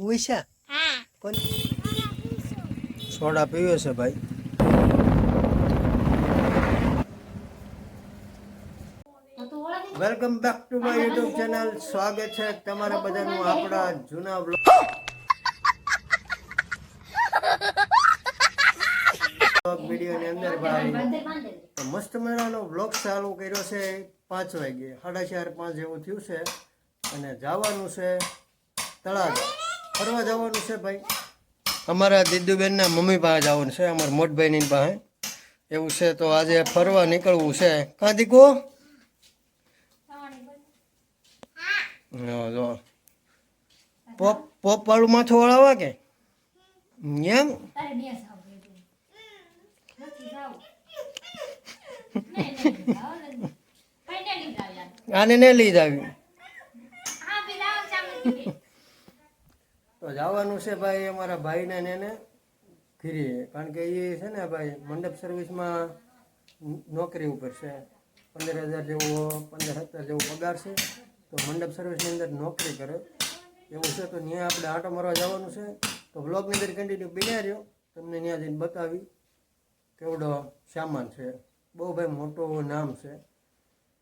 ઉઈશા કોણ સોડા પીવે છે ભાઈ. Welcome back to my YouTube channel. સ્વાગત છે તમારા બધાનું આપણા જૂના બ્લોગ વિડીયોની અંદર. ભાઈ મસ્ત મજાનો બ્લોગ ચાલુ કર્યો છે 5 વાગે, 4:30-5 જેવું થયું છે અને જવાનું છે તળાજા, ફરવા જવાનું છે ભાઈ. અમારા દીદુબેનના મમ્મી પાસે જવાનું છે, અમારા મોટભાઈની પાસે એવું છે. તો આજે ફરવા નીકળવું છે. કાં દીકો જો પોપ વાળું માથું વળાવવા કે એમ આને ને લઈ જાવી તો જવાનું છે ભાઈ અમારા ભાઈને ને એને ઘીરીએ, કારણ કે એ છે ને ભાઈ મંડપ સર્વિસમાં નોકરી ઉપર છે. 15,000 જેવો 15-17 જેવો પગાર છે. તો મંડપ સર્વિસની અંદર નોકરી કરે એવું છે. તો ત્યાં આપણે આંટો મારવા જવાનું છે. તો બ્લોગની અંદર કન્ટિન્યુ બન્યા રહ્યો, તમને ત્યાં જઈને બતાવી કેવડો સામાન છે. બહુ ભાઈ મોટું નામ છે.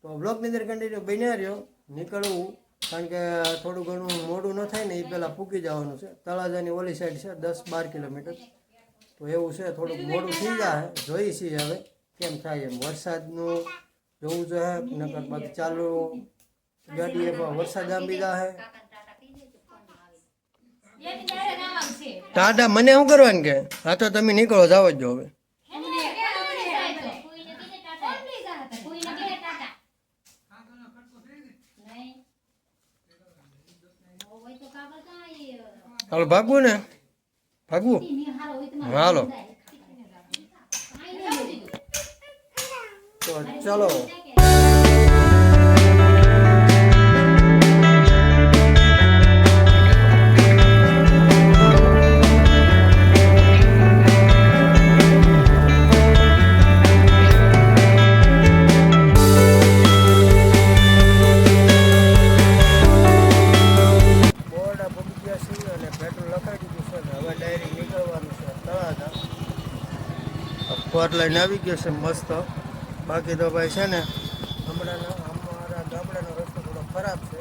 તો બ્લોગની અંદર કન્ટિન્યુ બન્યા રહ્યો. નીકળવું કારણ કે થોડું ઘણું મોડું ન થાય ને એ પહેલાં પૂકી જવાનું છે. તળાજાની ઓલી સાઈડ છે 10-12 કિલોમીટર. તો એવું છે, થોડુંક મોડું થઈ જાય. જોઈ છીએ હવે કેમ થાય એમ. વરસાદનું જોવું જોઈએ, નકર બાકી ચાલુ ગાડીએ વરસાદ આંબી જાય. ટાટા મને શું કરવાનું કે હા તો તમે નીકળો, જાવ જ જો હવે. હાલો ભાગવું ને, ભાગવું હાલો તો ચલો. લઈને આવી ગયો છે મસ્ત. બાકી તો ભાઈ છે ને હમણાં અમારા ગામડાનો રસ્તો થોડો ખરાબ છે.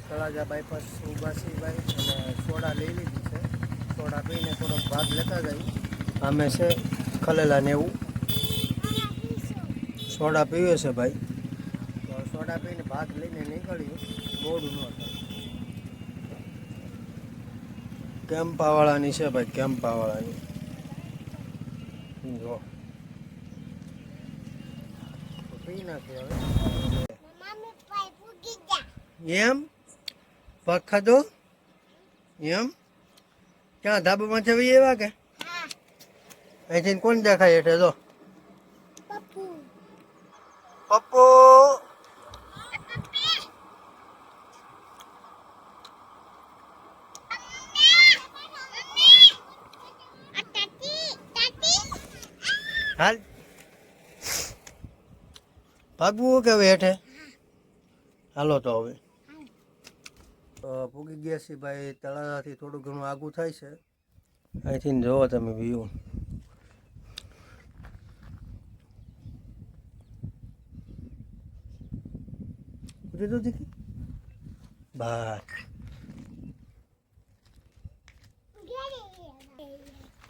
તળાજા બાયપાસ ઊભા છે ભાઈ, અને સોડા લઈ લીધી છે. સોડા પીને થોડોક ભાગ લેતા જાય. આમે છે ખલેલા ને એવું સોડા પીવે છે ભાઈ. તો સોડા પીને ભાગ લઈને નીકળ્યું, મોડું ન થાય. કેમ્પાવાળાની છે ભાઈ, કેમ્પાવાળાની જો પી નાખી હવે. એમ પગ ખાધો એમ? ક્યાં ધાબામાં છે એવા કે અહીંથી કોણ દેખાય એટલે જો પપ્પુ. હાલ ભાગવું કે હવે હેઠે હાલો તો હવે પૂગી ગયા છે ભાઈ. તળાજાથી થોડું ઘણું આગું થાય છે. અહીંથી જોવો તમે વ્યૂ.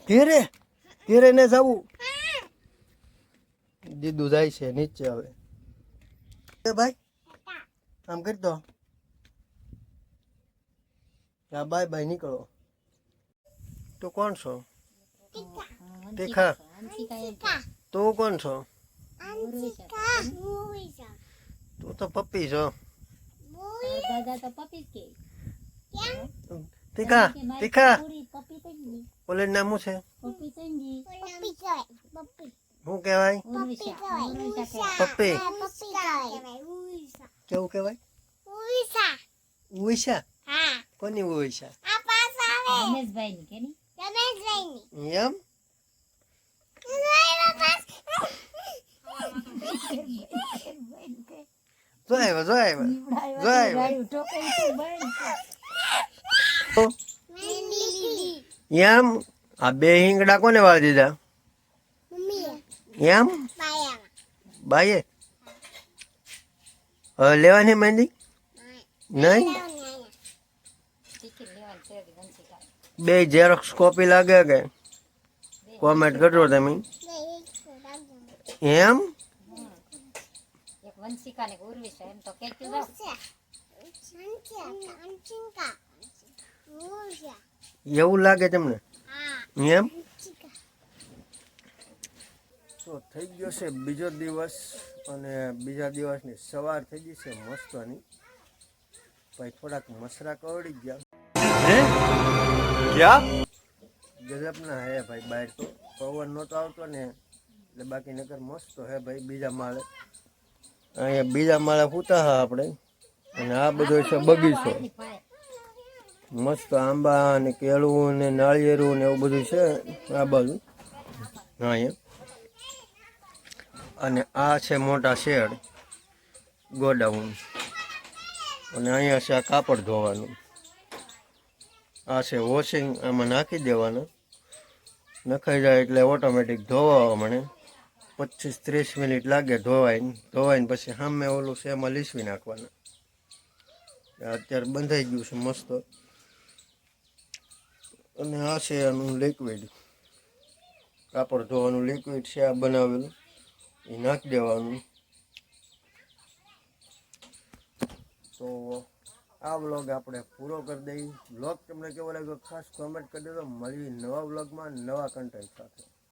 ઘેરે ઘેરે ને જવું. દીદુ જાય છે નીચે હવે. ભાઈ આમ કરી દો. બાય બાય નીકળો. તો કોણ છો? તીખા. તું કોણ છો? તું તો પપ્પી છો. તીખા તીખા કોલેજ નામ શું છે? પપ્પી સંજી શું કહેવાય? ઉર્વિશા પપ્પી કેવું કહેવાય? ઉઈશા. કોની ઉઈશા? રમેશભાઈ ની કેની એમ જોય જોય જોય એમ આ બે હિંગડા કોને વાળી દીધા? એમ બાઈએ હવે લેવાની મહેંદી નહીં? બે ઝેરોક્સ કોપી લાગે કે કોમેન્ટ કરજો તમે. એમ એક વંશિકા ને ઉર્વિશા એમ તો કેતી જાવ એવું લાગે તમને? એમ તો થઈ ગયો છે બીજો દિવસ અને બીજા દિવસની સવાર થઈ ગઈ છે મસ્તની. ભાઈ થોડાક મસરા કવડી ગયા. ક્યાં ગજબના હે ભાઈ. બહાર તો પવન નહોતો આવતો ને એટલે બાકી નકર મસ્ત હે ભાઈ. બીજા માળે અહીંયા બીજા માળે પૂતા હા આપણે. અને આ બધો છે બગીચો. મસ્ત આંબા ને કેળું ને નાળિયેરું ને એવું બધું છે આ બાજુ અહીંયા. અને આ છે મોટા શેડ ગોડાઉન. અને અહીંયા છે આ કાપડ ધોવાનું. આ છે વોશિંગ. આમાં નાખી દેવાના, નખાઈ જાય એટલે ઓટોમેટિક ધોવા મળે. 25-30 મિનિટ લાગે ધોવાઈને પછી સામે ઓલું છે એમાં લીસવી નાખવાના. અત્યારે બંધાઈ ગયું છે મસ્ત. અને આ છે આનું લિક્વિડ, કાપડ ધોવાનું લિક્વિડ છે આ બનાવેલું, એ નાખી દેવાનું. તો આ વ્લોગ આપણે પૂરો કરી દઈએ. વ્લોગ તમને કેવો લાગ્યો ખાસ કોમેન્ટ કરી દેજો. મળીએ નવા વ્લોગમાં નવા કન્ટેન્ટ સાથે.